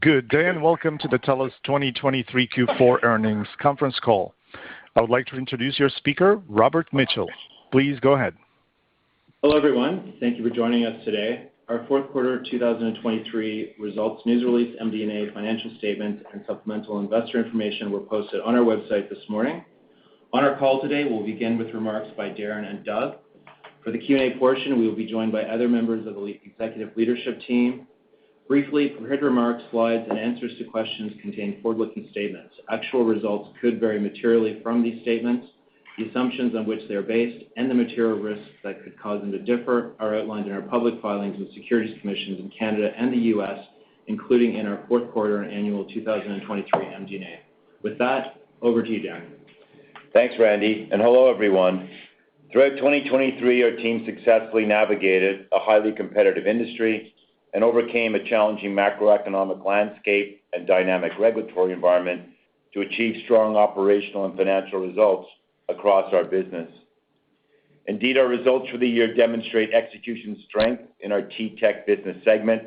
Good day and welcome to the Telus 2023 Q4 earnings conference call. I would like to introduce your speaker, Robert Mitchell. Please go ahead. Hello, everyone. Thank you for joining us today. Our fourth quarter 2023 results, news release, MD&A, financial statements, and supplemental investor information were posted on our website this morning. On our call today, we'll begin with remarks by Darren and Doug. For the Q&A portion, we will be joined by other members of the executive leadership team. Briefly, prepared remarks, slides, and answers to questions contain forward-looking statements. Actual results could vary materially from these statements. The assumptions on which they are based and the material risks that could cause them to differ are outlined in our public filings with securities commissions in Canada and the U.S., including in our fourth quarter and annual 2023 MD&A. With that, over to you, Darren. Thanks, Randy, and hello, everyone. Throughout 2023, our team successfully navigated a highly competitive industry and overcame a challenging macroeconomic landscape and dynamic regulatory environment to achieve strong operational and financial results across our business. Indeed, our results for the year demonstrate execution strength in our T-Tech business segment,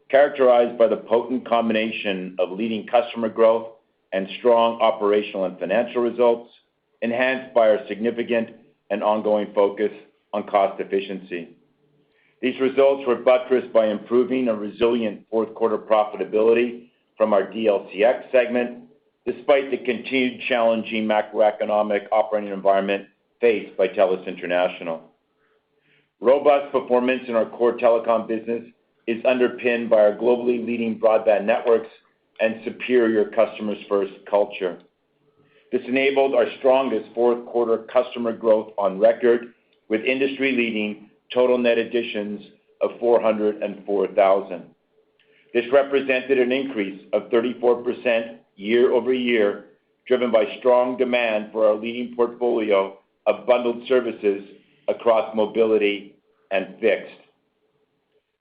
characterized by the potent combination of leading customer growth and strong operational and financial results, enhanced by our significant and ongoing focus on cost efficiency. These results were buttressed by improving a resilient fourth quarter profitability from our DLCX segment, despite the continued challenging macroeconomic operating environment faced by Telus International. Robust performance in our core telecom business is underpinned by our globally leading broadband networks and superior customers-first culture. This enabled our strongest fourth quarter customer growth on record, with industry-leading total net additions of 404,000. This represented an increase of 34% year over year, driven by strong demand for our leading portfolio of bundled services across mobility and fixed.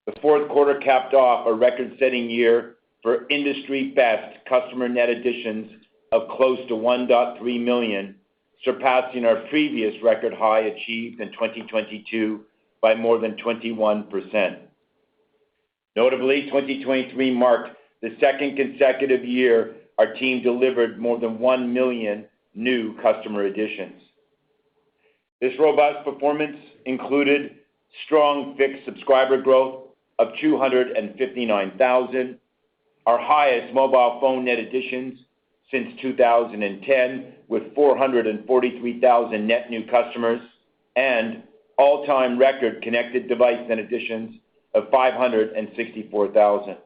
The fourth quarter capped off a record-setting year for industry-best customer net additions of close to 1.3 million, surpassing our previous record high achieved in 2022 by more than 21%. Notably, 2023 marked the second consecutive year our team delivered more than 1 million new customer additions. This robust performance included strong fixed subscriber growth of 259,000, our highest mobile phone net additions since 2010, with 443,000 net new customers, and all-time record connected device net additions of 564,000.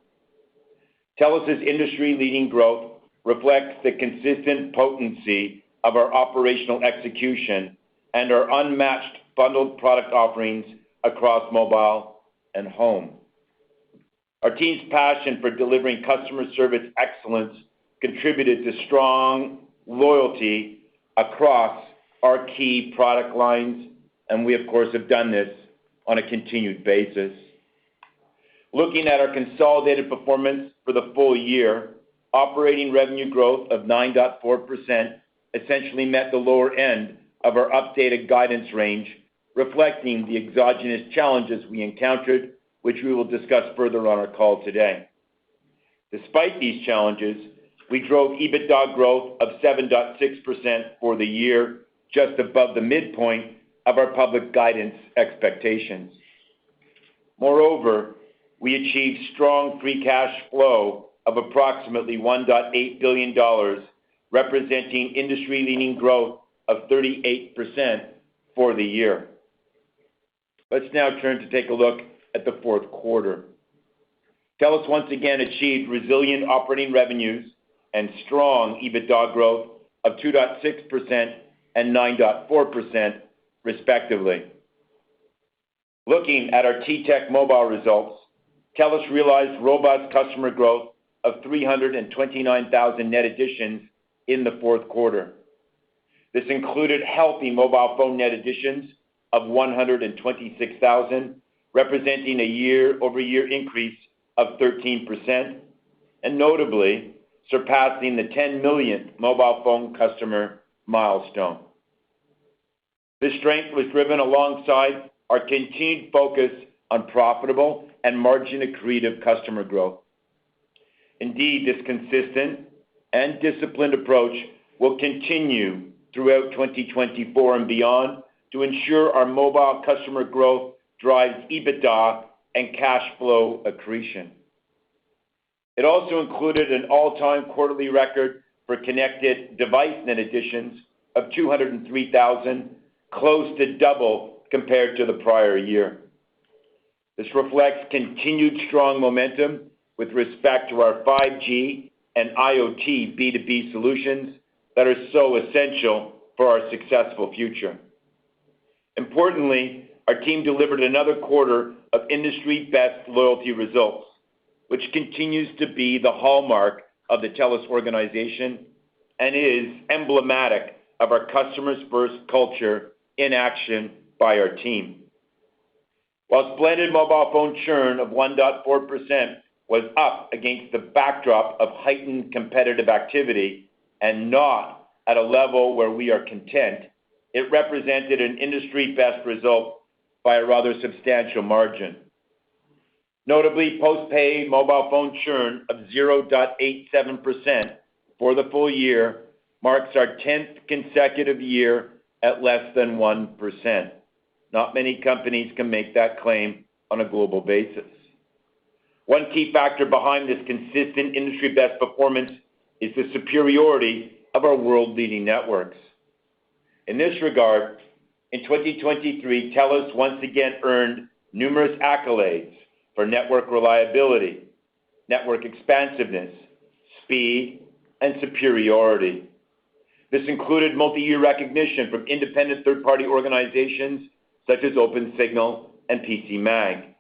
Telus's industry-leading growth reflects the consistent potency of our operational execution and our unmatched bundled product offerings across mobile and home. Our team's passion for delivering customer service excellence contributed to strong loyalty across our key product lines, and we, of course, have done this on a continued basis. Looking at our consolidated performance for the full year, operating revenue growth of 9.4% essentially met the lower end of our updated guidance range, reflecting the exogenous challenges we encountered, which we will discuss further on our call today. Despite these challenges, we drove EBITDA growth of 7.6% for the year, just above the midpoint of our public guidance expectations. Moreover, we achieved strong free cash flow of approximately $1.8 billion, representing industry-leading growth of 38% for the year. Let's now turn to take a look at the fourth quarter. Telus once again achieved resilient operating revenues and strong EBITDA growth of 2.6% and 9.4%, respectively. Looking at our T-Tech mobile results, Telus realized robust customer growth of 329,000 net additions in the fourth quarter. This included healthy mobile phone net additions of 126,000, representing a year-over-year increase of 13%, and notably surpassing the 10 million mobile phone customer milestone. This strength was driven alongside our continued focus on profitable and margin-accretive customer growth. In Indeed, this consistent and disciplined approach will continue throughout 2024 and beyond to ensure our mobile customer growth drives EBITDA and cash flow accretion. It also included an all-time quarterly record for connected device net additions of 203,000, close to double compared to the prior year. This reflects continued strong momentum with respect to our 5G and IoT B2B solutions that are so essential for our successful future. Importantly, our team delivered another quarter of industry-best loyalty results, which continues to be the hallmark of the Telus organization and is emblematic of our customers-first culture in action by our team. While blended mobile phone churn of 1.4% was up against the backdrop of heightened competitive activity and not at a level where we are content, it represented an industry-best result by a rather substantial margin. Notably, postpaid mobile phone churn of 0.87% for the full year marks our 10th consecutive year at less than 1%. Not many companies can make that claim on a global basis. One key factor behind this consistent industry-best performance is the superiority of our world-leading networks. In this regard, in 2023, Telus once again earned numerous accolades for network reliability, network expansiveness, speed, and superiority. This included multi-year recognition from independent third-party organizations such as OpenSignal and PCMag.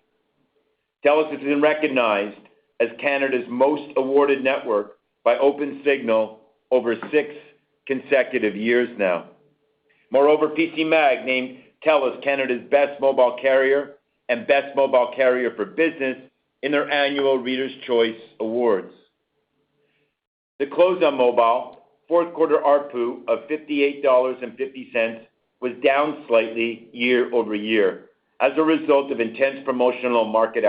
Telus has been recognized as Canada's most awarded network by OpenSignal over 6 consecutive years now. Moreover, PCMag named Telus Canada's best mobile carrier and best mobile carrier for business in their annual Reader's Choice Awards. To close on mobile, fourth quarter ARPU of $58.50 was down slightly year over year as a result of intense promotional market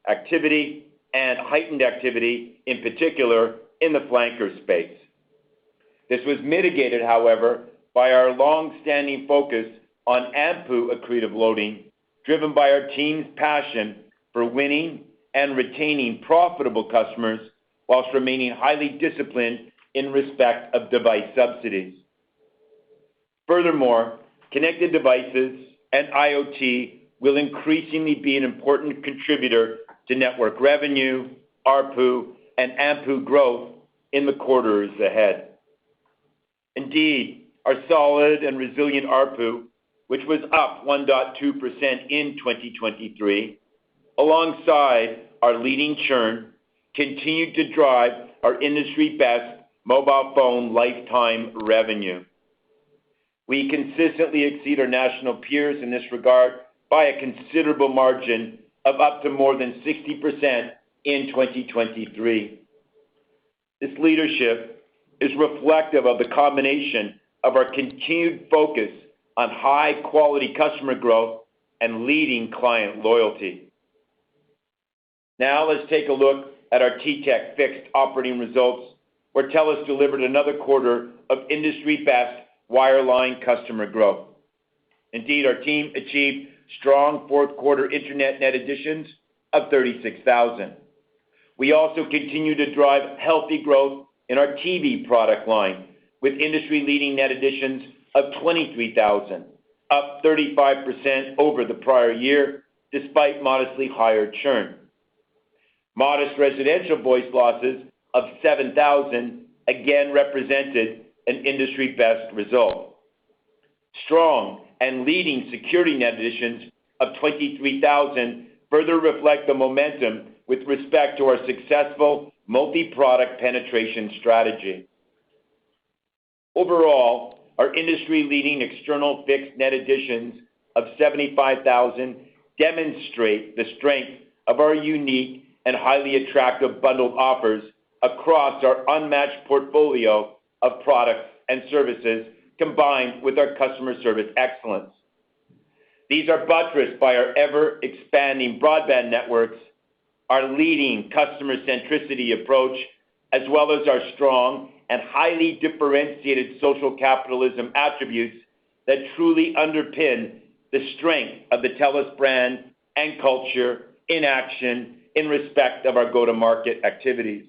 activity and heightened activity, in particular in the flanker space. This was mitigated, however, by our long-standing focus on AMPU accretive loading, driven by our team's passion for winning and retaining profitable customers whilst remaining highly disciplined in respect of device subsidies. Furthermore, connected devices and IoT will increasingly be an important contributor to network revenue, ARPU, and AMPU growth in the quarters ahead. Indeed, our solid and resilient ARPU, which was up 1.2% in 2023, alongside our leading churn, continued to drive our industry-best mobile phone lifetime revenue. We consistently exceed our national peers in this regard by a considerable margin of up to more than 60% in 2023. This leadership is reflective of the combination of our continued focus on high-quality customer growth and leading client loyalty. Now let's take a look at our T-Tech fixed operating results, where Telus delivered another quarter of industry-best wireline customer growth. Indeed, our team achieved strong fourth quarter internet net additions of 36,000. We also continue to drive healthy growth in our TV product line, with industry-leading net additions of 23,000, up 35% over the prior year, despite modestly higher churn. Modest residential voice losses of 7,000 again represented an industry-best result. Strong and leading security net additions of 23,000 further reflect the momentum with respect to our successful multi-product penetration strategy. Overall, our industry-leading external fixed net additions of 75,000 demonstrate the strength of our unique and highly attractive bundled offers across our unmatched portfolio of products and services, combined with our customer service excellence. These are buttressed by our ever-expanding broadband networks, our leading customer centricity approach, as well as our strong and highly differentiated social capitalism attributes that truly underpin the strength of the Telus brand and culture in action in respect of our go-to-market activities.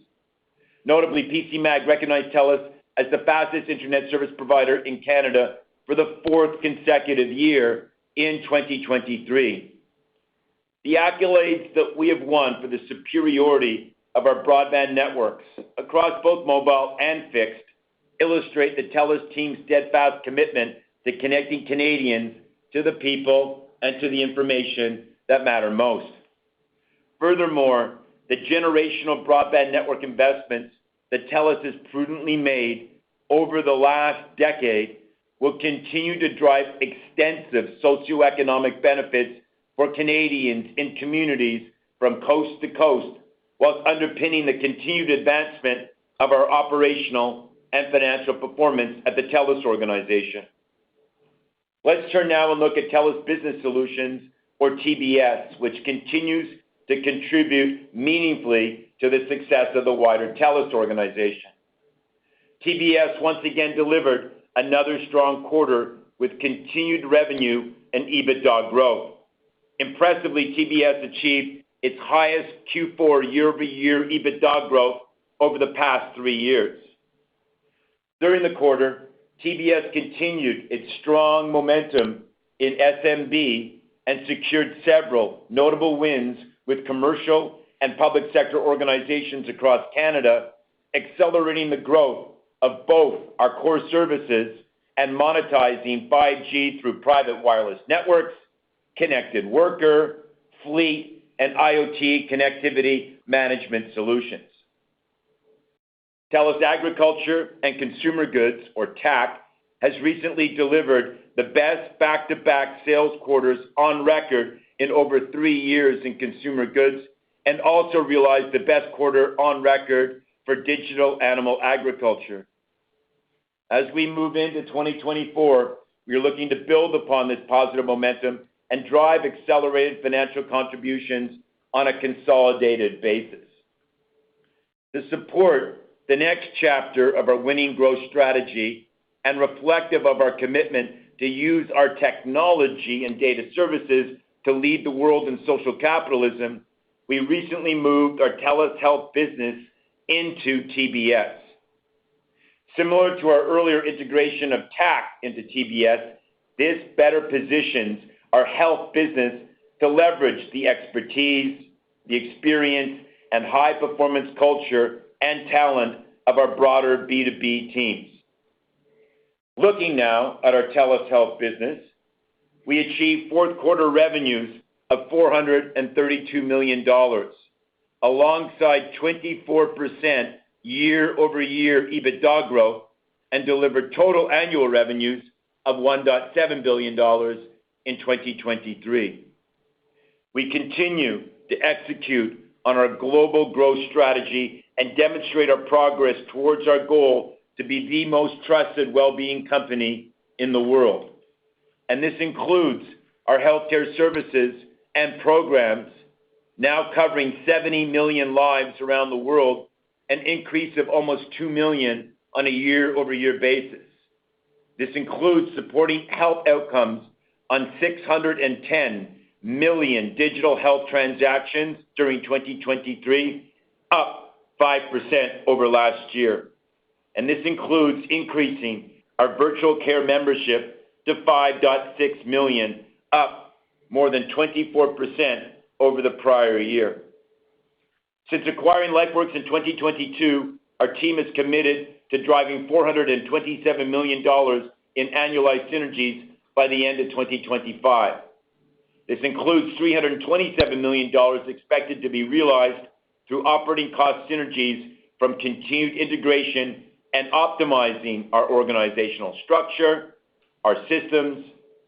Notably, PCMag recognized Telus as the fastest internet service provider in Canada for the fourth consecutive year in 2023. The accolades that we have won for the superiority of our broadband networks across both mobile and fixed illustrate the TELUS team's steadfast commitment to connecting Canadians to the people and to the information that matter most. Furthermore, the generational broadband network investments that TELUS has prudently made over the last decade will continue to drive extensive socioeconomic benefits for Canadians in communities from coast to coast, whilst underpinning the continued advancement of our operational and financial performance at the TELUS organization. Let's turn now and look at TELUS Business Solutions, or TBS, which continues to contribute meaningfully to the success of the wider TELUS organization. TBS once again delivered another strong quarter with continued revenue and EBITDA growth. Impressively, TBS achieved its highest Q4 year-over-year EBITDA growth over the past 3 years. During the quarter, TBS continued its strong momentum in SMB and secured several notable wins with commercial and public sector organizations across Canada, accelerating the growth of both our core services and monetizing 5G through private wireless networks, connected worker, fleet, and IoT connectivity management solutions. TELUS Agriculture and Consumer Goods, or TAC, has recently delivered the best back-to-back sales quarters on record in over 3 years in consumer goods, and also realized the best quarter on record for digital animal agriculture. As we move into 2024, we are looking to build upon this positive momentum and drive accelerated financial contributions on a consolidated basis. To support the next chapter of our winning growth strategy and reflective of our commitment to use our technology and data services to lead the world in social capitalism, we recently moved our TELUS Health business into TBS. Similar to our earlier integration of TAC into TBS, this better positions our health business to leverage the expertise, the experience, and high-performance culture and talent of our broader B2B teams. Looking now at our TELUS Health business, we achieved fourth quarter revenues of $432 million, alongside 24% year-over-year EBITDA growth, and delivered total annual revenues of $1.7 billion in 2023. We continue to execute on our global growth strategy and demonstrate our progress towards our goal to be the most trusted well-being company in the world. And this includes our healthcare services and programs now covering 70 million lives around the world, an increase of almost 2 million on a year-over-year basis. This includes supporting health outcomes on 610 million digital health transactions during 2023, up 5% over last year. And this includes increasing our virtual care membership to 5.6 million, up more than 24% over the prior year. Since acquiring LifeWorks in 2022, our team is committed to driving $427 million in annualized synergies by the end of 2025. This includes $327 million expected to be realized through operating cost synergies from continued integration and optimizing our organizational structure, our systems,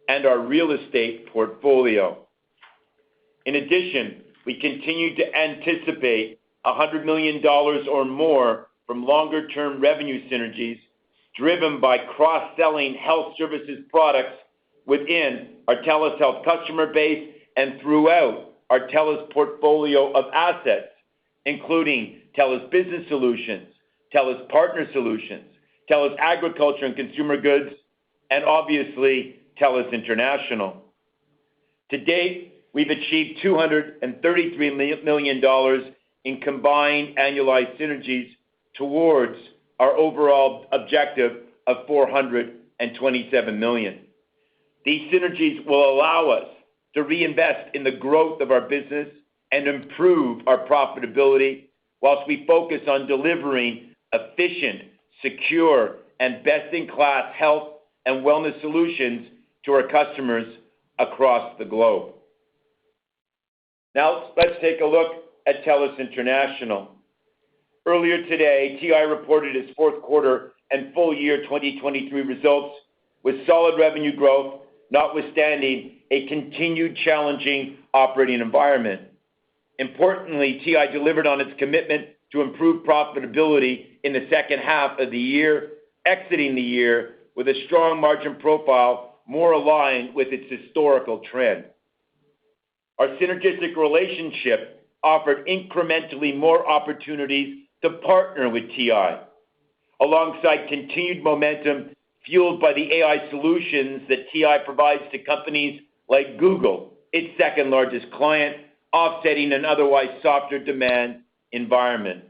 and our real estate portfolio. In addition, we continue to anticipate $100 million or more from longer-term revenue synergies driven by cross-selling health services products within our TELUS Health customer base and throughout our TELUS portfolio of assets, including TELUS Business Solutions, Telus Partner Solutions, Telus Agriculture and Consumer Goods, and obviously Telus International. To date, we've achieved $233 million in combined annualized synergies towards our overall objective of $427 million. These synergies will allow us to reinvest in the growth of our business and improve our profitability whilst we focus on delivering efficient, secure, and best-in-class health and wellness solutions to our customers across the globe. Now, let's take a look at Telus International. Earlier today, TI reported its fourth quarter and full year 2023 results with solid revenue growth, notwithstanding a continued challenging operating environment. Importantly, TI delivered on its commitment to improve profitability in the second half of the year, exiting the year with a strong margin profile more aligned with its historical trend. Our synergistic relationship offered incrementally more opportunities to partner with TI, alongside continued momentum fueled by the AI solutions that TI provides to companies like Google, its second largest client, offsetting an otherwise softer demand environment.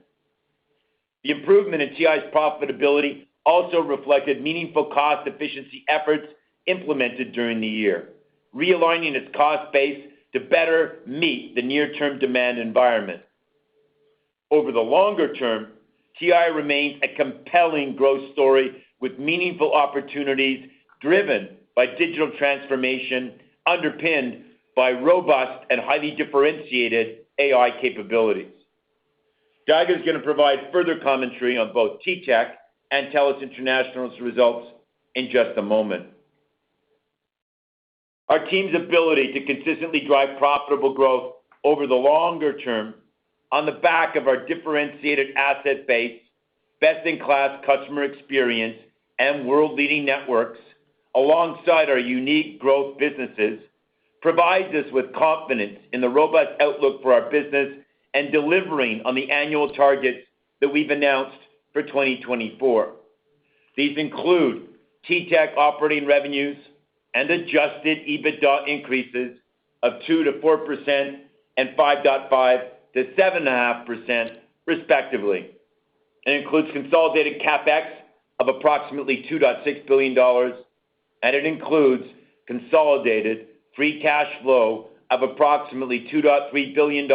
The improvement in TI's profitability also reflected meaningful cost efficiency efforts implemented during the year, realigning its cost base to better meet the near-term demand environment. Over the longer term, TI remains a compelling growth story with meaningful opportunities driven by digital transformation underpinned by robust and highly differentiated AI capabilities. Doug is going to provide further commentary on both TTech and Telus International's results in just a moment. Our team's ability to consistently drive profitable growth over the longer term on the back of our differentiated asset base, best-in-class customer experience, and world-leading networks, alongside our unique growth businesses, provides us with confidence in the robust outlook for our business and delivering on the annual targets that we've announced for 2024. These include TTech operating revenues and adjusted EBITDA increases of 2-4% and 5.5-7.5%, respectively. It includes consolidated CapEx of approximately $2.6 billion, and it includes consolidated free cash flow of approximately $2.3 billion,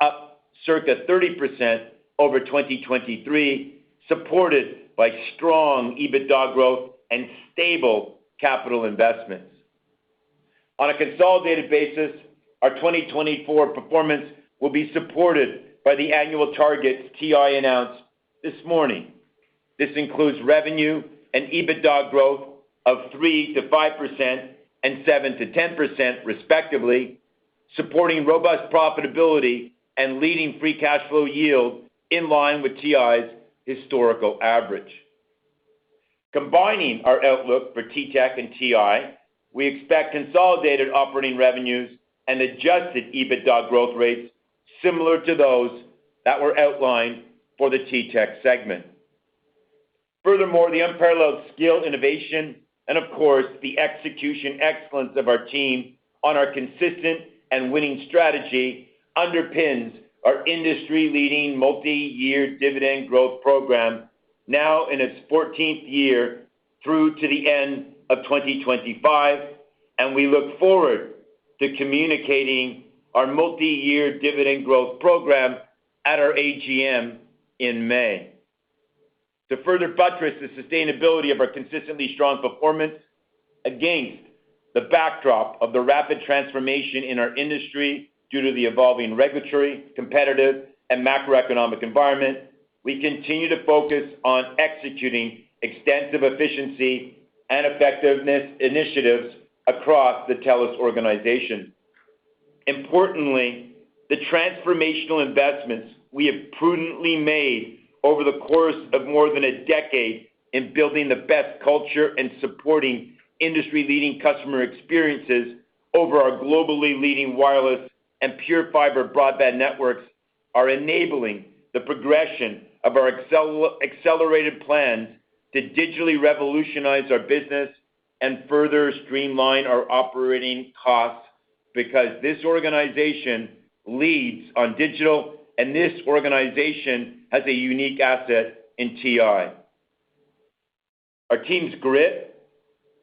up circa 30% over 2023, supported by strong EBITDA growth and stable capital investments. On a consolidated basis, our 2024 performance will be supported by the annual targets TI announced this morning. This includes revenue and EBITDA growth of 3-5% and 7-10%, respectively, supporting robust profitability and leading free cash flow yield in line with TI's historical average. Combining our outlook for TTech and TI, we expect consolidated operating revenues and adjusted EBITDA growth rates similar to those that were outlined for the TTech segment. Furthermore, the unparalleled skill, innovation, and of course, the execution excellence of our team on our consistent and winning strategy underpins our industry-leading multi-year dividend growth program, now in its 14th year through to the end of 2025, and we look forward to communicating our multi-year dividend growth program at our AGM in May. To further buttress the sustainability of our consistently strong performance against the backdrop of the rapid transformation in our industry due to the evolving regulatory, competitive, and macroeconomic environment, we continue to focus on executing extensive efficiency and effectiveness initiatives across the Telus organization. Importantly, the transformational investments we have prudently made over the course of more than a decade in building the best culture and supporting industry-leading customer experiences over our globally leading wireless and pure fiber broadband networks are enabling the progression of our accelerated plans to digitally revolutionize our business and further streamline our operating costs, because this organization leads on digital, and this organization has a unique asset in TI. Our team's grit,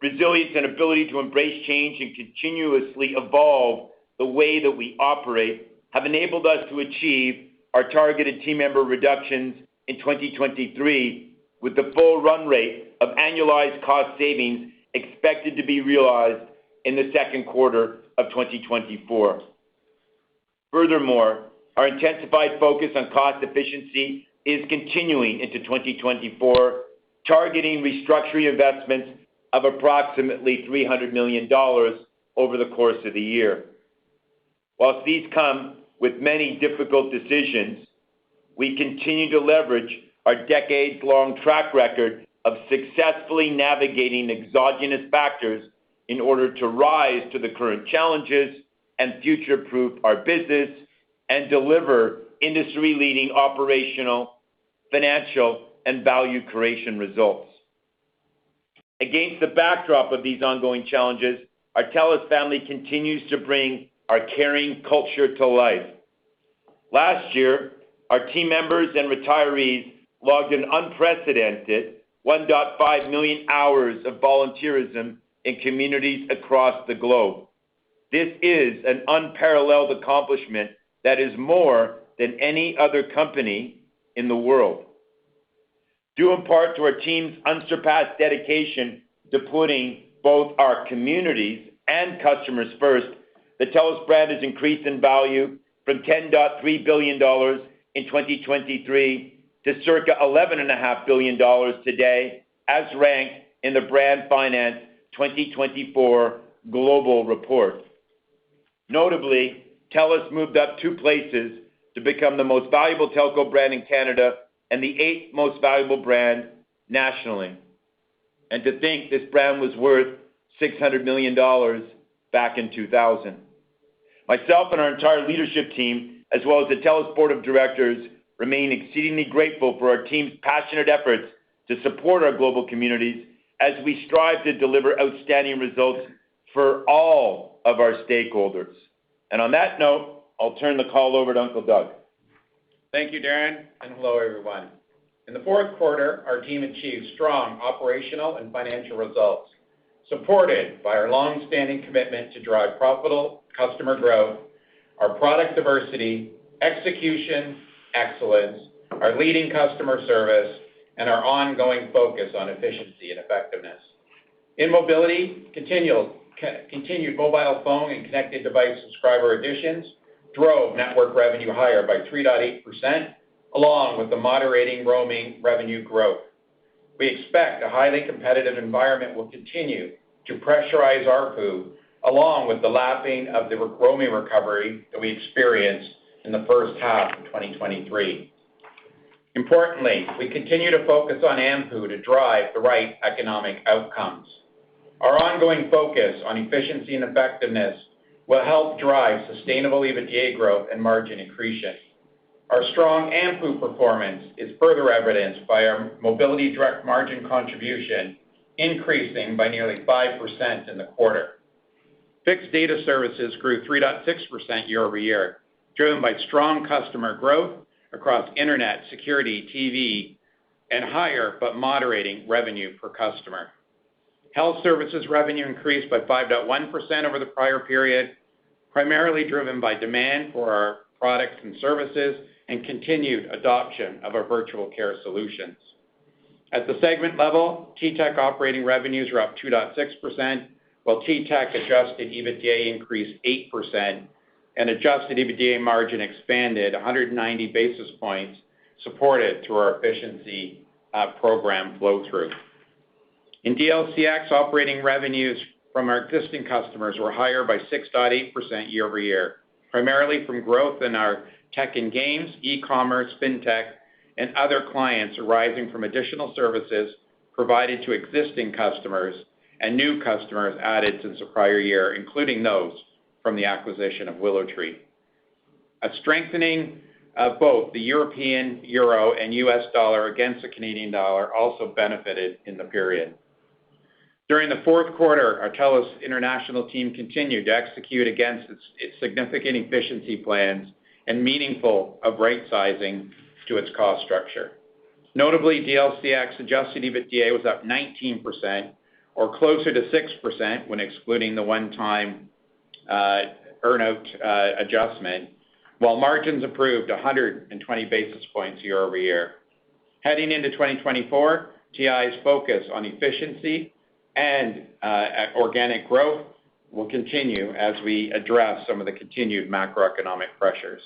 resilience, and ability to embrace change and continuously evolve the way that we operate have enabled us to achieve our targeted team member reductions in 2023, with the full run rate of annualized cost savings expected to be realized in the second quarter of 2024. Furthermore, our intensified focus on cost efficiency is continuing into 2024, targeting restructuring investments of approximately $300 million over the course of the year. Whilst these come with many difficult decisions, we continue to leverage our decades-long track record of successfully navigating exogenous factors in order to rise to the current challenges and future-proof our business and deliver industry-leading operational, financial, and value creation results. Against the backdrop of these ongoing challenges, our Telus family continues to bring our caring culture to life. Last year, our team members and retirees logged an unprecedented 1.5 million hours of volunteerism in communities across the globe. This is an unparalleled accomplishment that is more than any other company in the world. Due in part to our team's unsurpassed dedication to putting both our communities and customers first, the Telus brand has increased in value from $10.3 billion in 2023 to circa $11.5 billion today, as ranked in the Brand Finance 2024 Global Report. Notably, Telus moved up 2 places to become the most valuable telco brand in Canada and the 8th most valuable brand nationally. And to think this brand was worth $600 million back in 2000. Myself and our entire leadership team, as well as the Telus Board of Directors, remain exceedingly grateful for our team's passionate efforts to support our global communities as we strive to deliver outstanding results for all of our stakeholders. And on that note, I'll turn the call over to Uncle Doug. Thank you, Darren, and hello, everyone. In the fourth quarter, our team achieved strong operational and financial results, supported by our long-standing commitment to drive profitable customer growth, our product diversity, execution excellence, our leading customer service, and our ongoing focus on efficiency and effectiveness. In mobility, continued mobile phone and connected device subscriber additions drove network revenue higher by 3.8%, along with the moderating roaming revenue growth. We expect a highly competitive environment will continue to pressurize ARPU, along with the lapping of the roaming recovery that we experienced in the first half of 2023. Importantly, we continue to focus on AMPU to drive the right economic outcomes. Our ongoing focus on efficiency and effectiveness will help drive sustainable EBITDA growth and margin accretion. Our strong AMPU performance is further evidenced by our mobility direct margin contribution increasing by nearly 5% in the quarter. Fixed data services grew 3.6% year over year, driven by strong customer growth across internet, security, TV, and higher but moderating revenue per customer. Health services revenue increased by 5.1% over the prior period, primarily driven by demand for our products and services and continued adoption of our virtual care solutions. At the segment level, T-Tech operating revenues are up 2.6%, while T-Tech adjusted EBITDA increased 8%, and adjusted EBITDA margin expanded 190 basis points, supported through our efficiency program flow-through. In DLCX, operating revenues from our existing customers were higher by 6.8% year over year, primarily from growth in our tech and games, e-commerce, fintech, and other clients arising from additional services provided to existing customers and new customers added since the prior year, including those from the acquisition of WillowTree. A strengthening both the European euro and U.S. dollar against the Canadian dollar also benefited in the period. During the fourth quarter, our Telus International team continued to execute against its significant efficiency plans and meaningful right-sizing to its cost structure. Notably, DLCX adjusted EBITDA was up 19%, or closer to 6% when excluding the one-time earnout adjustment, while margins improved 120 basis points year over year. Heading into 2024, TI's focus on efficiency and organic growth will continue as we address some of the continued macroeconomic pressures.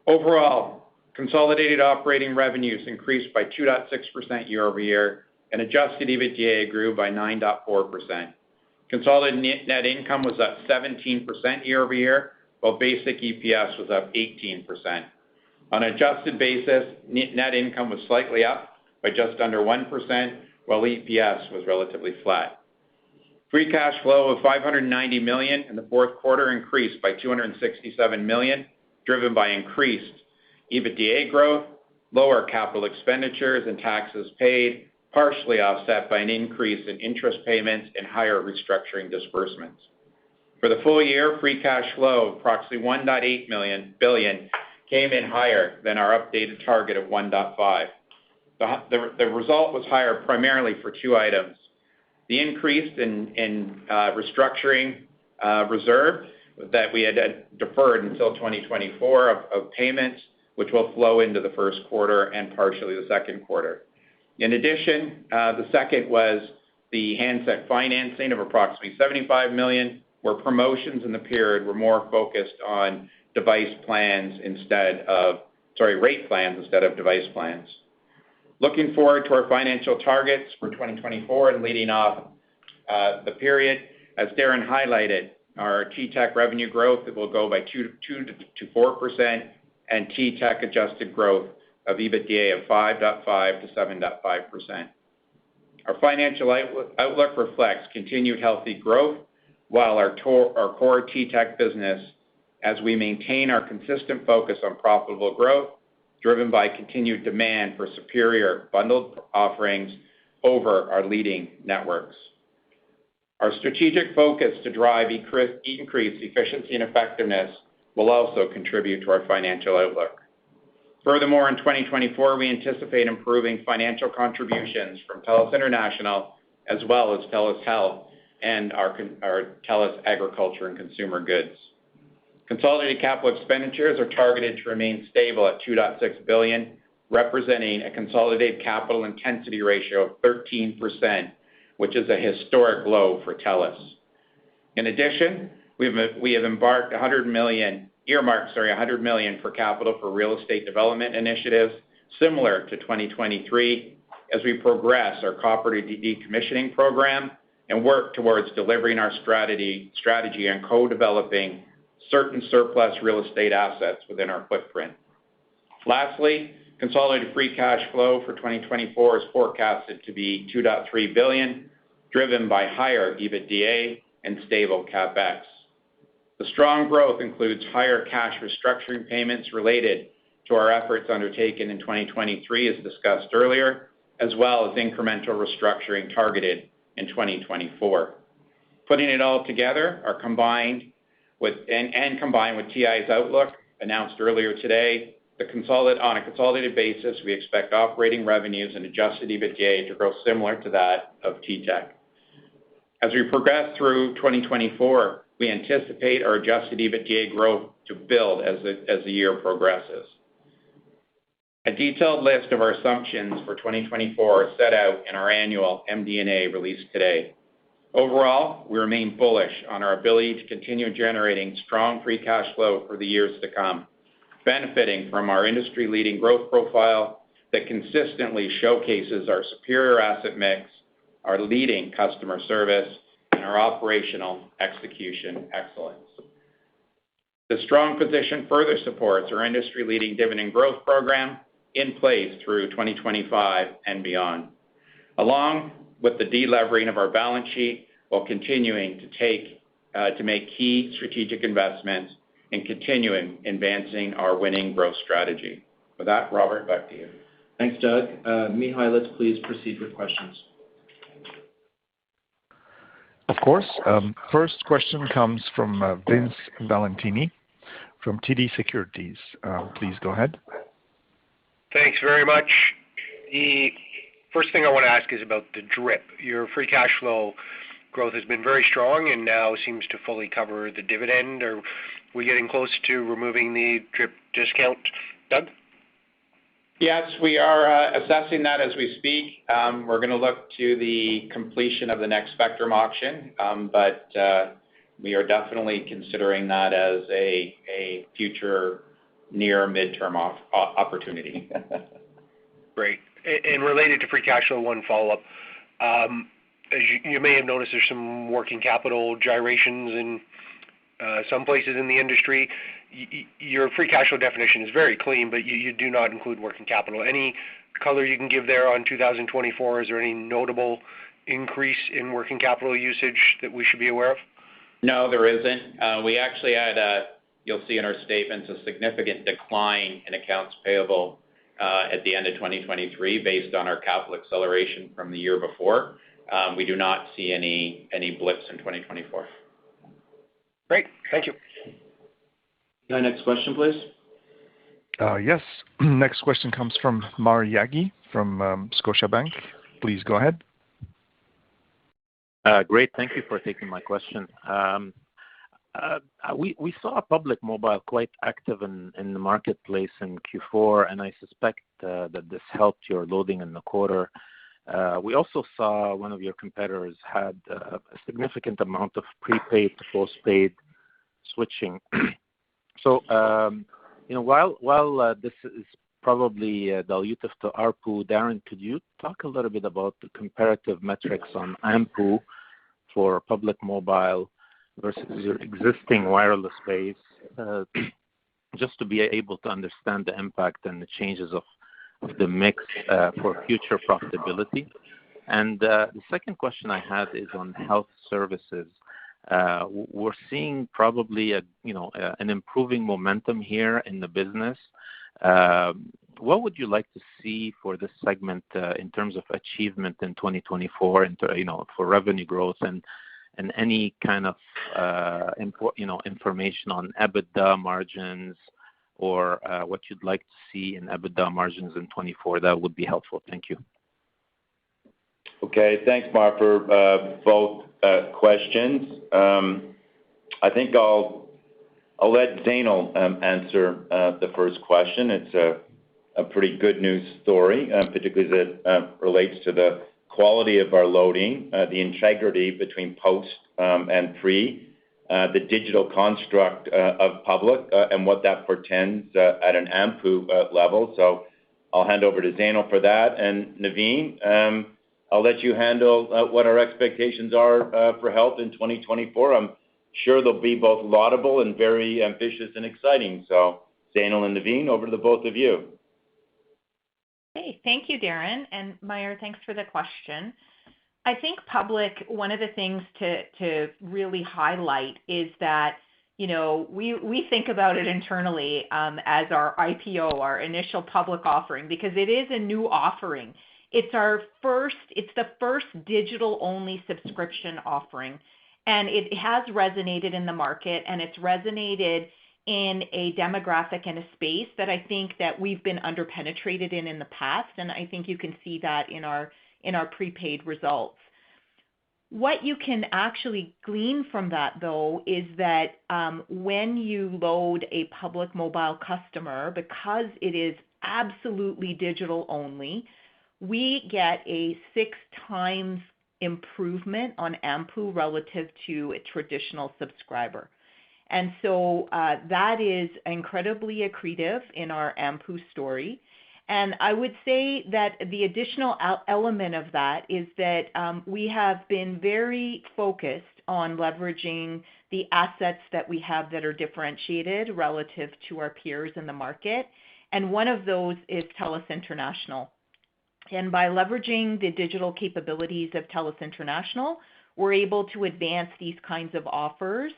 Overall, consolidated operating revenues increased by 2.6% year over year, and adjusted EBITDA grew by 9.4%. Consolidated net income was up 17% year over year, while basic EPS was up 18%. On an adjusted basis, net income was slightly up by just under 1%, while EPS was relatively flat. Free cash flow of $590 million in the fourth quarter increased by $267 million, driven by increased EBITDA growth, lower capital expenditures and taxes paid, partially offset by an increase in interest payments and higher restructuring disbursements. For the full year, free cash flow of approximately $1.8 billion came in higher than our updated target of $1.5 billion. The result was higher primarily for two items: the increase in restructuring reserve that we had deferred until 2024 of payments, which will flow into the first quarter and partially the second quarter. In addition, the second was the handset financing of approximately $75 million, where promotions in the period were more focused on rate plans instead of device plans. Looking forward to our financial targets for 2024 and leading off the period, as Darren highlighted, our T-Tech revenue growth will go by 2 to 4%, and T-Tech adjusted growth of EBITDA of 5.5 to 7.5%. Our financial outlook reflects continued healthy growth, while our core T-Tech business, as we maintain our consistent focus on profitable growth, driven by continued demand for superior bundled offerings over our leading networks. Our strategic focus to drive increased efficiency and effectiveness will also contribute to our financial outlook. Furthermore, in 2024, we anticipate improving financial contributions from Telus International, as well as Telus Health and our Telus Agriculture and Consumer Goods. Consolidated capital expenditures are targeted to remain stable at $2.6 billion, representing a consolidated capital intensity ratio of 13%, which is a historic low for Telus. In addition, we have earmarked $100 million for capital for real estate development initiatives, similar to 2023, as we progress our copper decommissioning program and work towards delivering our strategy and co-developing certain surplus real estate assets within our footprint. Lastly, consolidated free cash flow for 2024 is forecasted to be $2.3 billion, driven by higher EBITDA and stable CapEx. The strong growth includes higher cash restructuring payments related to our efforts undertaken in 2023, as discussed earlier, as well as incremental restructuring targeted in 2024. Putting it all together, combined with TI's outlook announced earlier today, on a consolidated basis, we expect operating revenues and adjusted EBITDA to grow similar to that of T-Tech. As we progress through 2024, we anticipate our adjusted EBITDA growth to build as the year progresses. A detailed list of our assumptions for 2024 is set out in our annual MD&A released today. Overall, we remain bullish on our ability to continue generating strong free cash flow for the years to come, benefiting from our industry-leading growth profile that consistently showcases our superior asset mix, our leading customer service, and our operational execution excellence. The strong position further supports our industry-leading dividend growth program in place through 2025 and beyond, along with the delevering of our balance sheet while continuing to make key strategic investments and continuing advancing our winning growth strategy. With that, Robert, back to you. Thanks, Doug. Mihai, let's please proceed with questions. Of course. First question comes from Vince Valentini from TD Securities. Please go ahead. Thanks very much. The first thing I want to ask is about the DRIP. Your free cash flow growth has been very strong and now seems to fully cover the dividend. Are we getting close to removing the DRIP discount, Doug? Yes, we are assessing that as we speak. We're going to look to the completion of the next spectrum auction, but we are definitely considering that as a future near midterm opportunity. Great. And related to free cash flow, one follow-up. As you may have noticed, there's some working capital gyrations in some places in the industry. Your free cash flow definition is very clean, but you do not include working capital. Any color you can give there on 2024? Is there any notable increase in working capital usage that we should be aware of? No, there isn't. We actually had, you'll see in our statements, a significant decline in accounts payable at the end of 2023 based on our capital acceleration from the year before. We do not see any blips in 2024. Great. Thank you. Next question, please. Yes. Next question comes from Maher Yaghi from Scotiabank. Please go ahead. Great. Thank you for taking my question. We saw Public Mobile quite active in the marketplace in Q4, and I suspect that this helped your loading in the quarter. We also saw one of your competitors had a significant amount of prepaid to postpaid switching. So, while this is probably dilutive to ARPU, Darren, could you talk a little bit about the comparative metrics on AMPU for Public Mobile versus your existing wireless base, just to be able to understand the impact and the changes of the mix for future profitability? And the second question I had is on health services. We're seeing probably an improving momentum here in the business. What would you like to see for this segment in terms of achievement in 2024, for revenue growth and any kind of information on EBITDA margins or what you'd like to see in EBITDA margins in 2024? That would be helpful. Thank you. Okay, thanks, Mark, for both questions. I think I'll let Zainul answer the first question. It's a pretty good news story, particularly as it relates to the quality of our loading, the integrity between post and pre, the digital construct of Public, and what that portends at an AMPU level. So I'll hand over to Zainul for that. And Naveen, I'll let you handle what our expectations are for health in 2024. I'm sure they'll be both laudable and very ambitious and exciting. So Zainul and Naveen, over to the both of you. Hey, thank you, Darren. And Maher, thanks for the question. I think Public, one of the things to really highlight is that, we think about it internally as our IPO, our initial public offering, because it is a new offering. It's the first digital-only subscription offering, and it has resonated in the market, and it's resonated in a demographic and a space that I think that we've been underpenetrated in the past, and I think you can see that in our prepaid results. What you can actually glean from that, though, is that when you load a Public Mobile customer, because it is absolutely digital only, we get a 6 times improvement on AMPU relative to a traditional subscriber. And so that is incredibly accretive in our AMPU story. And I would say that the additional element of that is that we have been very focused on leveraging the assets that we have that are differentiated relative to our peers in the market. And one of those is Telus International. And by leveraging the digital capabilities of Telus International, we're able to advance these kinds of offers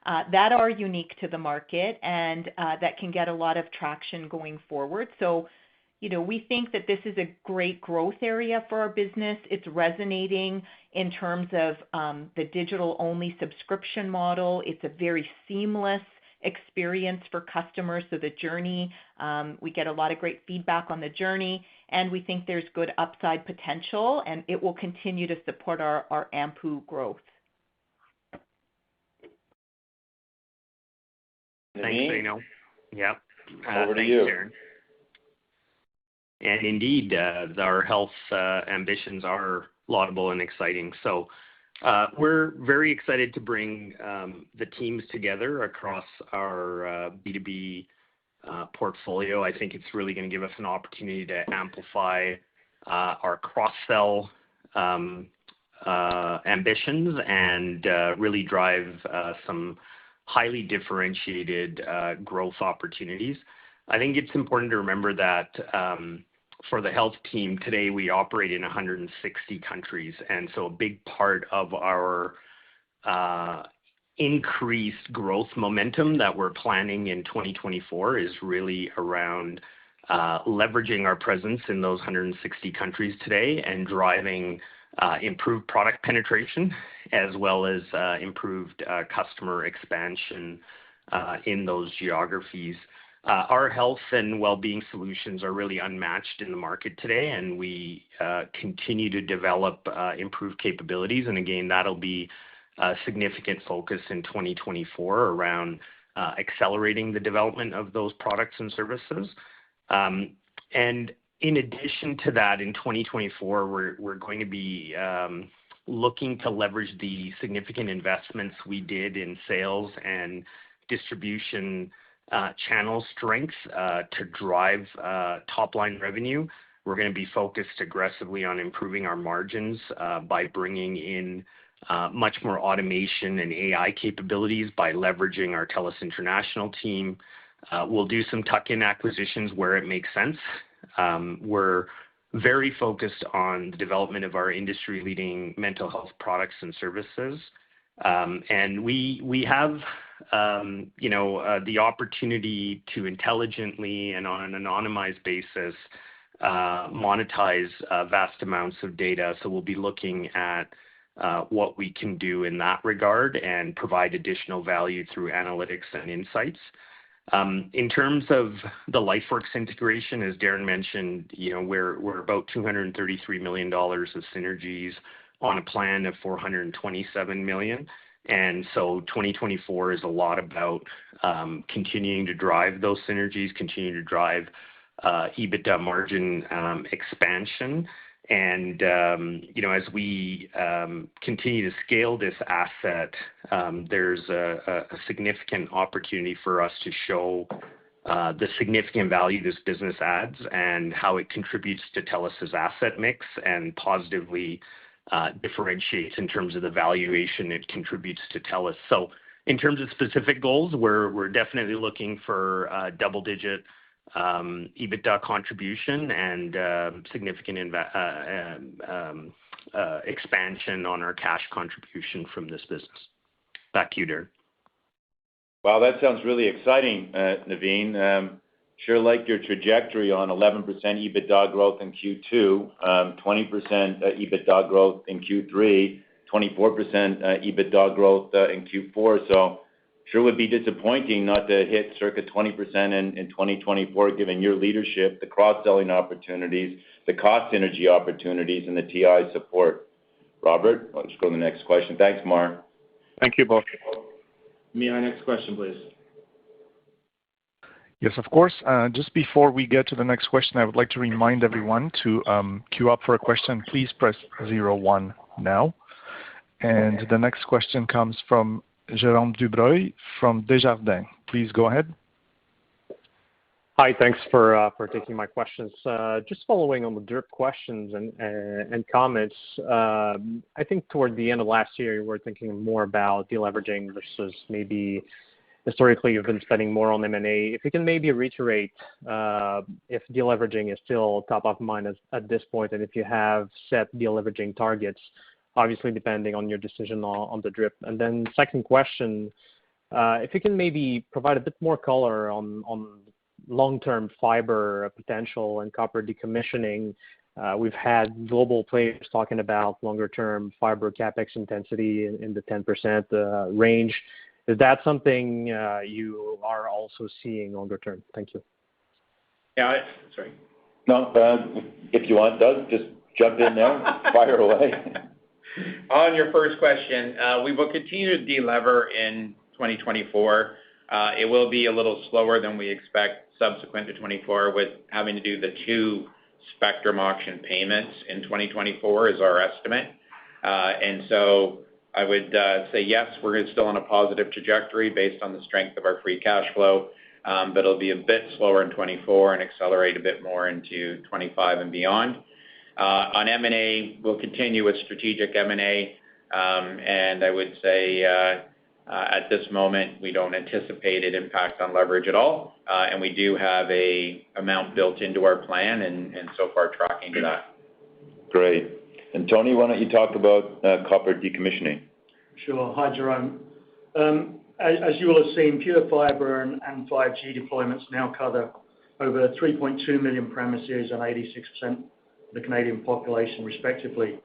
that are unique to the market and that can get a lot of traction going forward. So, we think that this is a great growth area for our business. It's resonating in terms of the digital-only subscription model. It's a very seamless experience for customers. So the journey, we get a lot of great feedback on the journey, and we think there's good upside potential, and it will continue to support our AMPU growth. Thanks, Zaino. Yep. Over to thanks, you. Darren. And indeed, our health ambitions are laudable and exciting. So we're very excited to bring the teams together across our B2B portfolio. I think it's really going to give us an opportunity to amplify our cross-sell ambitions and really drive some highly differentiated growth opportunities. I think it's important to remember that for the health team today, we operate in 160 countries. And so a big part of our increased growth momentum that we're planning in 2024 is really around leveraging our presence in those 160 countries today and driving improved product penetration as well as improved customer expansion in those geographies. Our health and well-being solutions are really unmatched in the market today, and we continue to develop improved capabilities. And again, that'll be a significant focus in 2024 around accelerating the development of those products and services. And in addition to that, in 2024, we're going to be looking to leverage the significant investments we did in sales and distribution channel strength to drive top-line revenue. We're going to be focused aggressively on improving our margins by bringing in much more automation and AI capabilities by leveraging our Telus International team. We'll do some tuck-in acquisitions where it makes sense. We're very focused on the development of our industry-leading mental health products and services. And we have the opportunity to intelligently and on an anonymized basis monetize vast amounts of data. So we'll be looking at what we can do in that regard and provide additional value through analytics and insights. In terms of the LifeWorks integration, as Darren mentioned, we're about $233 million of synergies on a plan of $427 million. And so 2024 is a lot about continuing to drive those synergies, continuing to drive EBITDA margin expansion. And, as we continue to scale this asset, there's a significant opportunity for us to show the significant value this business adds and how it contributes to Telus's asset mix and positively differentiates in terms of the valuation it contributes to Telus. So in terms of specific goals, we're definitely looking for double-digit EBITDA contribution and significant expansion on our cash contribution from this business. Back to you, Darren. Wow, that sounds really exciting, Naveen. Sure like your trajectory on 11% EBITDA growth in Q2, 20% EBITDA growth in Q3, 24% EBITDA growth in Q4. So sure would be disappointing not to hit circa 20% in 2024, given your leadership, the cross-selling opportunities, the cost synergy opportunities, and the TI support. Robert, let's go to the next question. Thanks, Mar. Thank you both. Mihai, next question, please. Yes, of course. Just before we get to the next question, I would like to remind everyone to queue up for a question. Please press 01 now. And the next question comes from Jérôme Dubreuil from Desjardins. Please go ahead. Hi, thanks for taking my questions. Just following on the DRIP questions and comments, I think toward the end of last year, you were thinking more about deleveraging versus maybe historically you've been spending more on M&A. If you can maybe reiterate if deleveraging is still top of mind at this point, and if you have set deleveraging targets, obviously depending on your decision on the DRIP. And then second question, If you can maybe provide a bit more color on long-term fiber potential and copper decommissioning. We've had global players talking about longer-term fiber capex intensity in the 10% range. Is that something you are also seeing longer term? Thank you. Yeah, sorry. No, if you want, Doug, just jump in there. Fire away. On your first question, we will continue to delever in 2024. It will be a little slower than we expect subsequent to 24 with having to do the 2 spectrum auction payments in 2024 is our estimate. And so I would say yes, we're still on a positive trajectory based on the strength of our free cash flow, but it'll be a bit slower in 24 and accelerate a bit more into 25 and beyond. On M&A, we'll continue with strategic M&A, and I would say at this moment we don't anticipate an impact on leverage at all, and we do have a amount built into our plan and so far tracking to that. Great. And Tony, why don't you talk about copper decommissioning? Sure. Hi, Jerome. As you will have seen, pure fiber and 5G deployments now cover over 3.2 million premises and 86% of the Canadian population, respectively.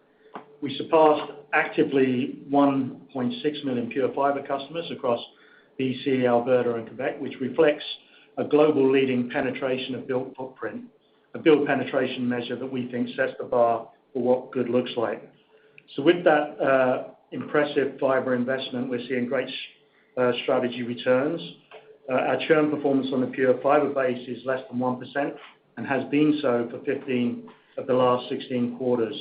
We surpassed actively 1.6 million pure fiber customers across BC, Alberta, and Quebec, which reflects a global leading penetration of built footprint, a build penetration measure that we think sets the bar for what good looks like. So with that impressive fiber investment, we're seeing great strategy returns. Our churn performance on the pure fiber base is less than 1% and has been so for 15 of the last 16 quarters.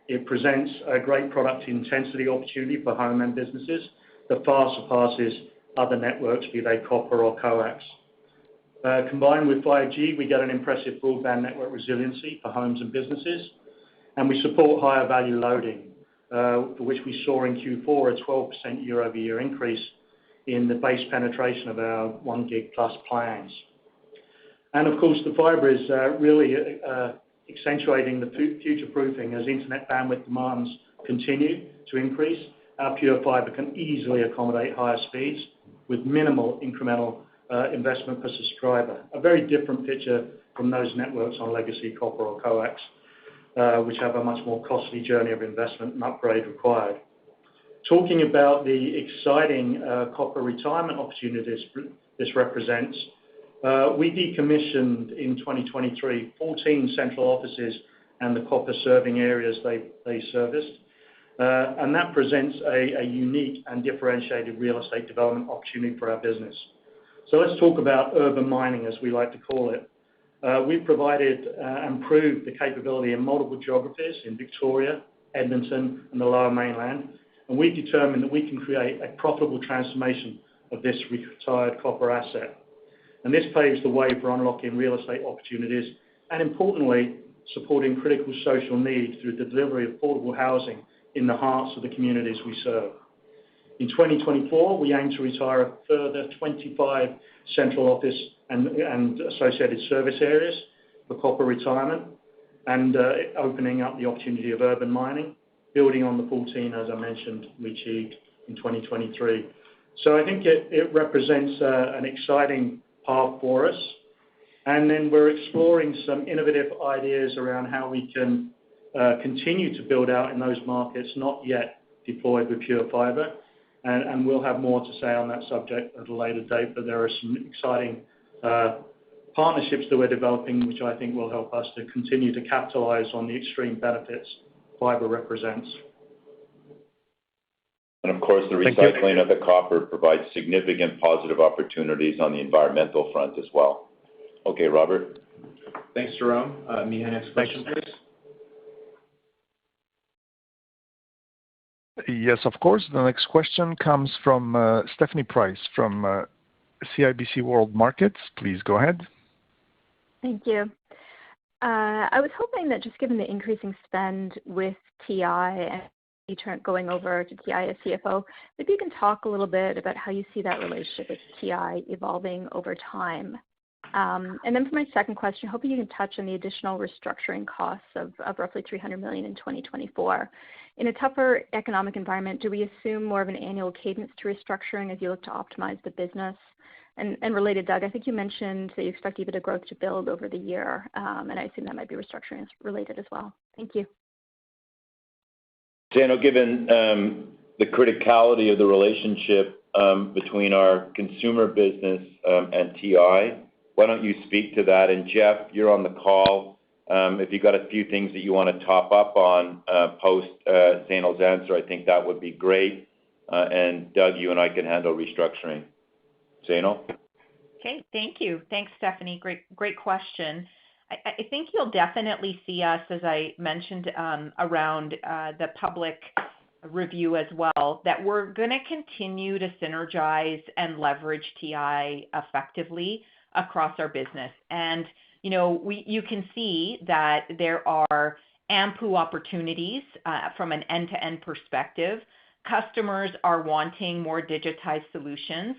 It presents a great product intensity opportunity for home and businesses that far surpasses other networks, be they copper or coax. Combined with 5G, we get an impressive broadband network resiliency for homes and businesses, and we support higher value loading, for which we saw in Q4 a 12% year-over-year increase in the base penetration of our 1 gig plus plans. And of course, the fiber is really accentuating the future-proofing as internet bandwidth demands continue to increase. Our pure fiber can easily accommodate higher speeds with minimal incremental investment per subscriber. A very different picture from those networks on legacy copper or coax, which have a much more costly journey of investment and upgrade required. Talking about the exciting copper retirement opportunities this represents, we decommissioned in 2023 14 central offices and the copper serving areas they serviced. And that presents a unique and differentiated real estate development opportunity for our business. So let's talk about urban mining, as we like to call it. We've provided and proved the capability in multiple geographies in Victoria, Edmonton, and the Lower Mainland, and we've determined that we can create a profitable transformation of this retired copper asset. And this paves the way for unlocking real estate opportunities and, importantly, supporting critical social needs through the delivery of affordable housing in the hearts of the communities we serve. In 2024, we aim to retire a further 25 central office and associated service areas for copper retirement and opening up the opportunity of urban mining, building on the 14, as I mentioned, we achieved in 2023. So I think it represents an exciting path for us. And then we're exploring some innovative ideas around how we can continue to build out in those markets not yet deployed with pure fiber. And we'll have more to say on that subject at a later date, but there are some exciting partnerships that we're developing, which I think will help us to continue to capitalize on the extreme benefits fiber represents. And of course, the recycling of the copper provides significant positive opportunities on the environmental front as well. Okay, Robert. Thanks, Jerome. Mihai, next question, please. Yes, of course. The next question comes from Stephanie Price from CIBC World Markets. Please go ahead. Thank you. I was hoping that just given the increasing spend with TI and going over to TI as CFO, maybe you can talk a little bit about how you see that relationship with TI evolving over time. And then for my second question, hoping you can touch on the additional restructuring costs of roughly $300 million in 2024. In a tougher economic environment, do we assume more of an annual cadence to restructuring as you look to optimize the business? And related, Doug, I think you mentioned that you expect EBITDA growth to build over the year, and I assume that might be restructuring related as well. Thank you. Zainul, given the criticality of the relationship between our consumer business and TI, why don't you speak to that? And Jeff, you're on the call. If you've got a few things that you want to top up on post Zainul's answer, I think that would be great. And Doug, you and I can handle restructuring. Zainul? Okay, thank you. Thanks, Stephanie. Great question. I think you'll definitely see us, as I mentioned, around the public review as well, that we're going to continue to synergize and leverage TI effectively across our business. And, you can see that there are ample opportunities from an end-to-end perspective. Customers are wanting more digitized solutions.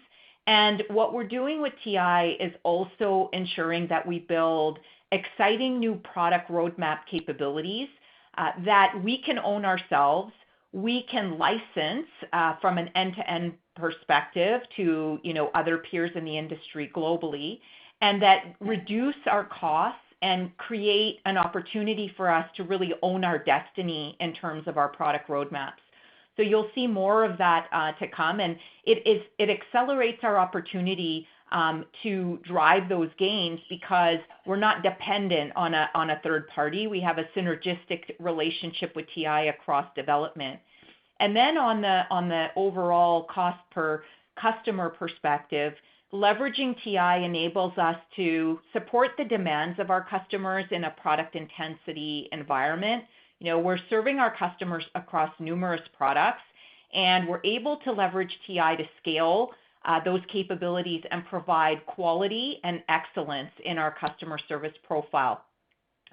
And what we're doing with TI is also ensuring that we build exciting new product roadmap capabilities that we can own ourselves, we can license from an end-to-end perspective to other peers in the industry globally, and that reduce our costs and create an opportunity for us to really own our destiny in terms of our product roadmaps. So you'll see more of that to come, and it accelerates our opportunity to drive those gains because we're not dependent on a third party. We have a synergistic relationship with TI across development. And then on the overall cost per customer perspective, leveraging TI enables us to support the demands of our customers in a product intensity environment. We're serving our customers across numerous products, and we're able to leverage TI to scale those capabilities and provide quality and excellence in our customer service profile.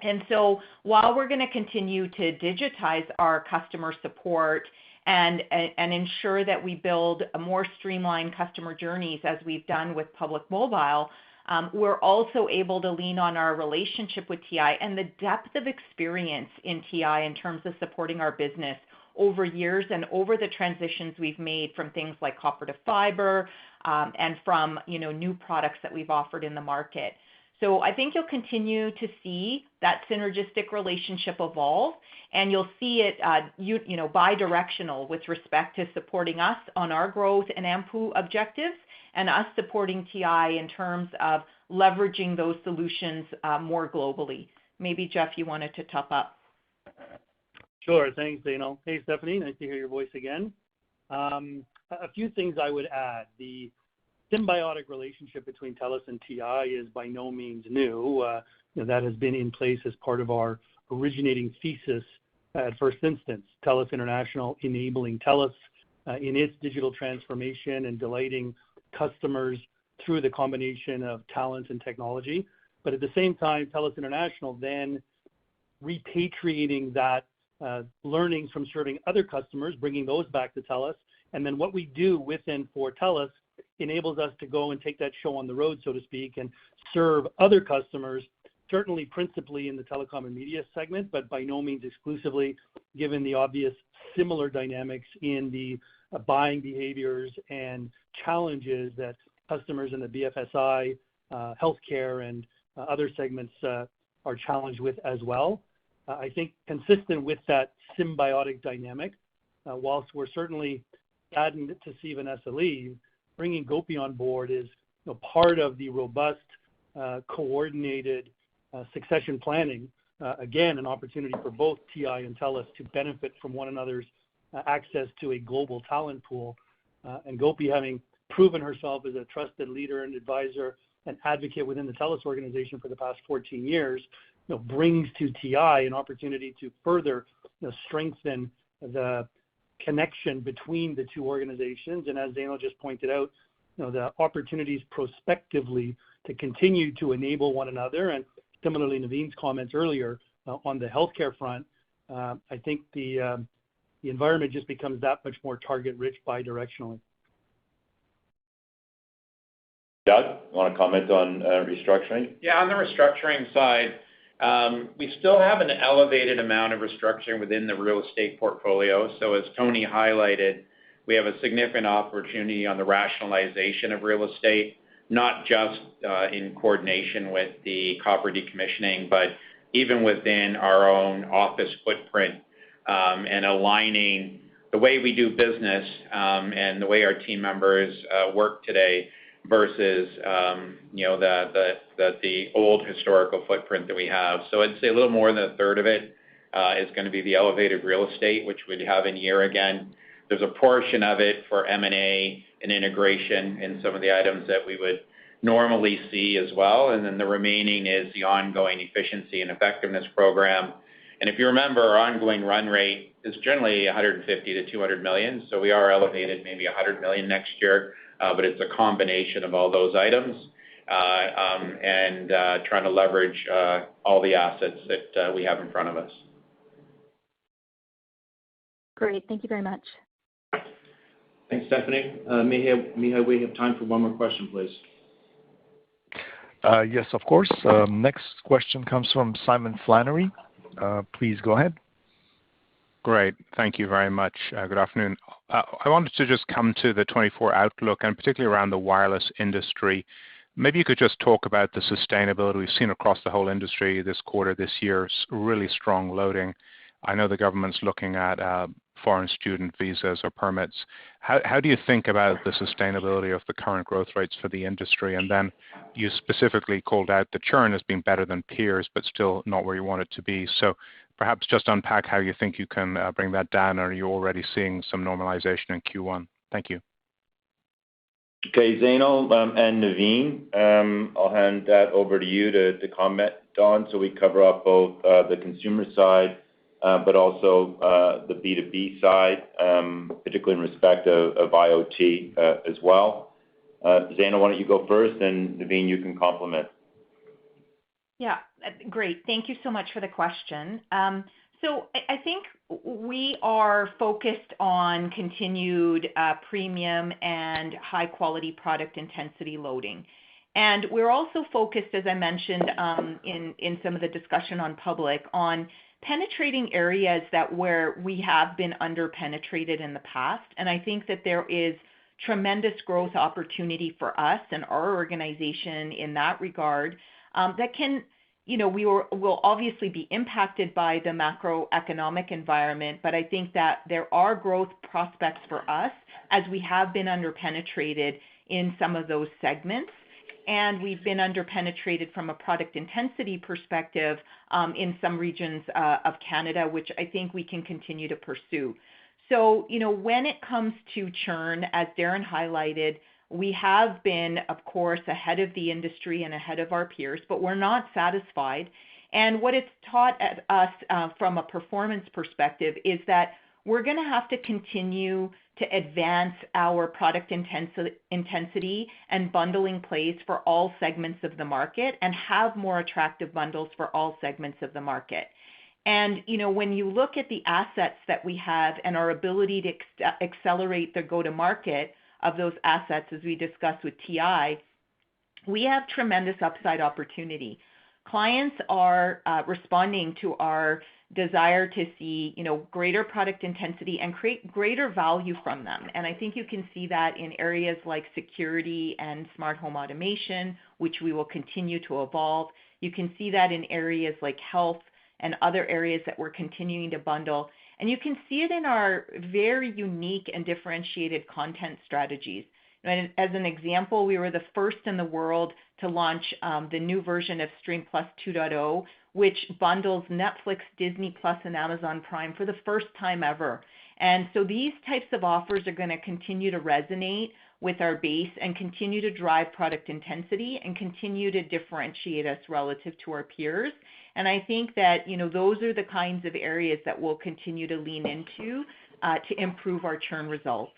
And so while we're going to continue to digitize our customer support and ensure that we build a more streamlined customer journeys as we've done with public mobile, we're also able to lean on our relationship with TI and the depth of experience in TI in terms of supporting our business over years and over the transitions we've made from things like copper to fiber and from new products that we've offered in the market. So I think you'll continue to see that synergistic relationship evolve, and you'll see it bi-directional with respect to supporting us on our growth and AMPU objectives, and us supporting TI in terms of leveraging those solutions more globally. Maybe, Jeff, you wanted to top up. Sure. Thanks, Zainul. Hey, Stephanie. Nice to hear your voice again. A few things I would add. The symbiotic relationship between TELUS and TI is by no means new. That has been in place as part of our originating thesis at first instance. TELUS International enabling TELUS in its digital transformation and delighting customers through the combination of talent and technology. But at the same time, TELUS International then repatriating that learnings from serving other customers, bringing those back to TELUS. And then what we do with and for TELUS enables us to go and take that show on the road, so to speak, and serve other customers, certainly principally in the telecom and media segment, but by no means exclusively, given the obvious similar dynamics in the buying behaviors and challenges that customers in the BFSI, healthcare, and other segments are challenged with as well. I think consistent with that symbiotic dynamic, whilst we're certainly saddened to see Vanessa leave, bringing Gopi on board is part of the robust, coordinated succession planning. Again, an opportunity for both TI and TELUS to benefit from one another's access to a global talent pool. And Gopi, having proven herself as a trusted leader and advisor and advocate within the TELUS organization for the past 14 years, brings to TI an opportunity to further strengthen the connection between the two organizations. And as Zainul just pointed out, the opportunities prospectively to continue to enable one another. And similarly, Naveen's comments earlier on the healthcare front, I think the environment just becomes that much more target-rich bi-directionally. Doug, you want to comment on restructuring? Yeah, on the restructuring side, we still have an elevated amount of restructuring within the real estate portfolio. So as Tony highlighted, we have a significant opportunity on the rationalization of real estate, not just in coordination with the copper decommissioning, but even within our own office footprint, and aligning the way we do business and the way our team members work today versus the old historical footprint that we have. So I'd say a little more than a third of it is going to be the elevated real estate, which we'd have in year again. There's a portion of it for M&A and integration in some of the items that we would normally see as well. And then the remaining is the ongoing efficiency and effectiveness program. And if you remember, our ongoing run rate is generally 150 to 200 million. So we are elevated maybe 100 million next year, but it's a combination of all those items and trying to leverage all the assets that we have in front of us. Great. Thank you very much. Thanks, Stephanie. Mihai, we have time for one more question, please. Yes, of course. Next question comes from Simon Flannery. Please go ahead. Great. Thank you very much. Good afternoon. I wanted to just come to the 24 outlook and particularly around the wireless industry. Maybe you could just talk about the sustainability we've seen across the whole industry this quarter, this year, really strong loading. I know the government's looking at foreign student visas or permits. How do you think about the sustainability of the current growth rates for the industry? And then you specifically called out the churn as being better than peers, but still not where you want it to be. So perhaps just unpack how you think you can bring that down. Or are you already seeing some normalization in Q1? Thank you. Okay, Zainul and Naveen, I'll hand that over to you to comment on so we cover up both the consumer side but also the B2B side, particularly in respect of IoT as well. Zainul, why don't you go first, and Naveen, you can complement. Yeah, great. Thank you so much for the question. So I think we are focused on continued premium and high-quality product intensity loading. And we're also focused, as I mentioned in some of the discussion on public, on penetrating areas where we have been under-penetrated in the past. And I think that there is tremendous growth opportunity for us and our organization in that regard that can, we will obviously be impacted by the macroeconomic environment, but I think that there are growth prospects for us as we have been under-penetrated in some of those segments. And we've been under-penetrated from a product intensity perspective in some regions of Canada, which I think we can continue to pursue. So, when it comes to churn, as Darren highlighted, we have been, of course, ahead of the industry and ahead of our peers, but we're not satisfied. And what it's taught us from a performance perspective is that we're going to have to continue to advance our product intensity and bundling plays for all segments of the market and have more attractive bundles for all segments of the market. And, when you look at the assets that we have and our ability to accelerate the go-to-market of those assets, as we discussed with TI, we have tremendous upside opportunity. Clients are responding to our desire to see, greater product intensity and create greater value from them. And I think you can see that in areas like security and smart home automation, which we will continue to evolve. You can see that in areas like health and other areas that we're continuing to bundle. And you can see it in our very unique and differentiated content strategies. And as an example, we were the first in the world to launch the new version of Stream Plus 2.0, which bundles Netflix, Disney Plus, and Amazon Prime for the first time ever. And so these types of offers are going to continue to resonate with our base and continue to drive product intensity and continue to differentiate us relative to our peers. And I think that, those are the kinds of areas that we'll continue to lean into to improve our churn results.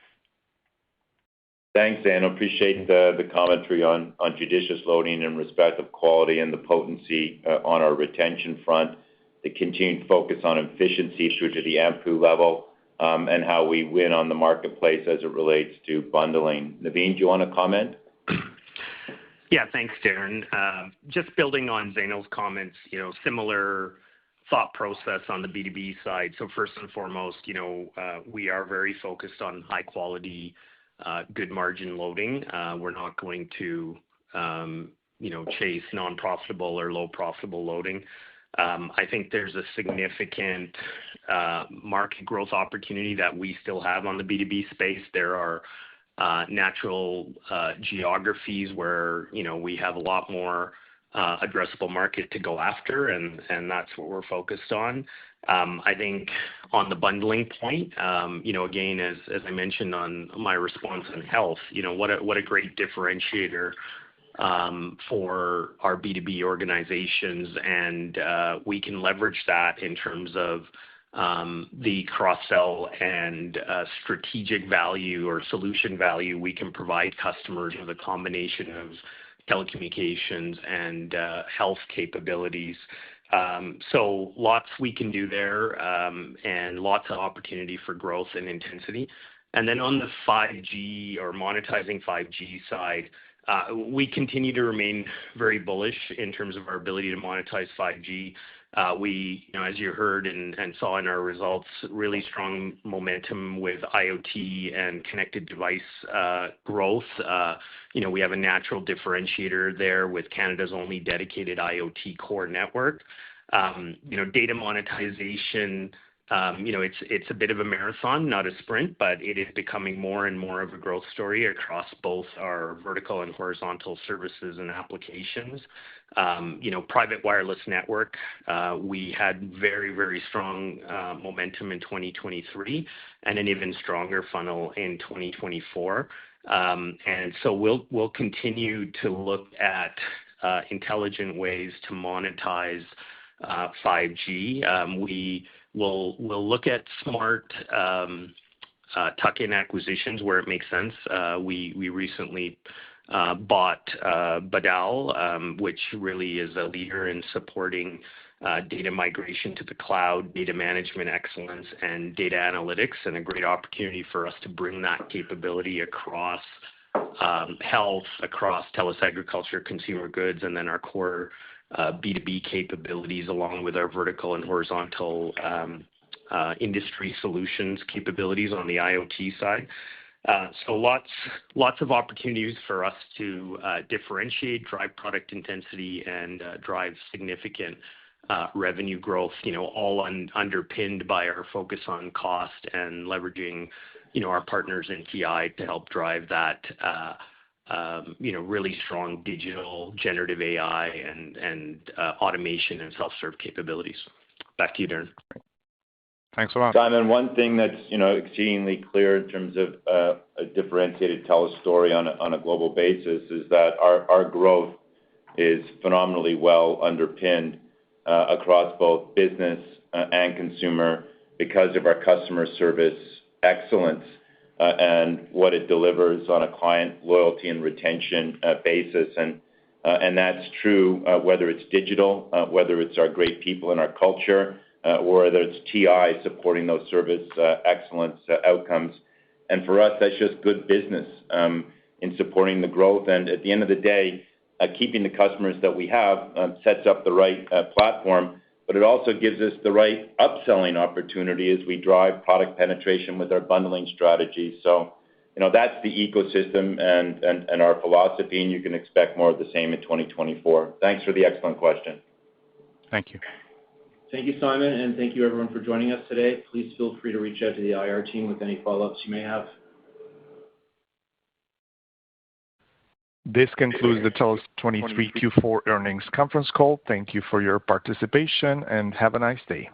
Thanks, Anne. I appreciate the commentary on judicious loading in respect of quality and the potency on our retention front, the continued focus on efficiency through to the AMPU level, and how we win on the marketplace as it relates to bundling. Naveen, do you want to comment? Yeah, thanks, Darren. Just building on Zainul's comments, similar thought process on the B2B side. So first and foremost, we are very focused on high quality, good margin loading. We're not going to, chase non-profitable or low profitable loading. I think there's a significant market growth opportunity that we still have on the B2B space. There are natural geographies where we have a lot more addressable market to go after, and that's what we're focused on. I think on the bundling point, again, as I mentioned on my response on health, what a great differentiator for our B2B organizations, and we can leverage that in terms of the cross-sell and strategic value or solution value we can provide customers with a combination of telecommunications and health capabilities. So lots we can do there, and lots of opportunity for growth and intensity. And then on the 5G or monetizing 5G side, we continue to remain very bullish in terms of our ability to monetize 5G. We, as you heard and saw in our results, really strong momentum with IoT and connected device growth. We have a natural differentiator there with Canada's only dedicated IoT core network. Data monetization, it's a bit of a marathon, not a sprint, but it is becoming more and more of a growth story across both our vertical and horizontal services and applications. Private wireless network, we had very, very strong momentum in 2023 and an even stronger funnel in 2024. And so we'll continue to look at intelligent ways to monetize 5G. We'll look at smart tuck-in acquisitions where it makes sense. We recently bought Badal, which really is a leader in supporting data migration to the cloud, data management excellence, and data analytics, and a great opportunity for us to bring that capability across health, across Telus agriculture, consumer goods, and then our core B2B capabilities, along with our vertical and horizontal industry solutions capabilities on the IoT side. So lots of opportunities for us to differentiate, drive product intensity, and drive significant revenue growth, all underpinned by our focus on cost and leveraging, our partners in TI to help drive that really strong digital generative AI and automation and self-serve capabilities. Back to you, Darren. Thanks a lot. Simon, one thing that's exceedingly clear in terms of a differentiated TELUS story on a global basis is that our growth is phenomenally well underpinned across both business and consumer because of our customer service excellence and what it delivers on a client loyalty and retention basis. And that's true whether it's digital, whether it's our great people and our culture, or whether it's TI supporting those service excellence outcomes. And for us, that's just good business in supporting the growth. And at the end of the day, keeping the customers that we have sets up the right platform, but it also gives us the right upselling opportunity as we drive product penetration with our bundling strategy. So, that's the ecosystem and our philosophy, and you can expect more of the same in 2024. Thanks for the excellent question. Thank you. Thank you, Simon, and thank you, everyone, for joining us today. Please feel free to reach out to the IR team with any follow-ups you may have. This concludes the TELUS 23 Q4 earnings conference call. Thank you for your participation, and have a nice day.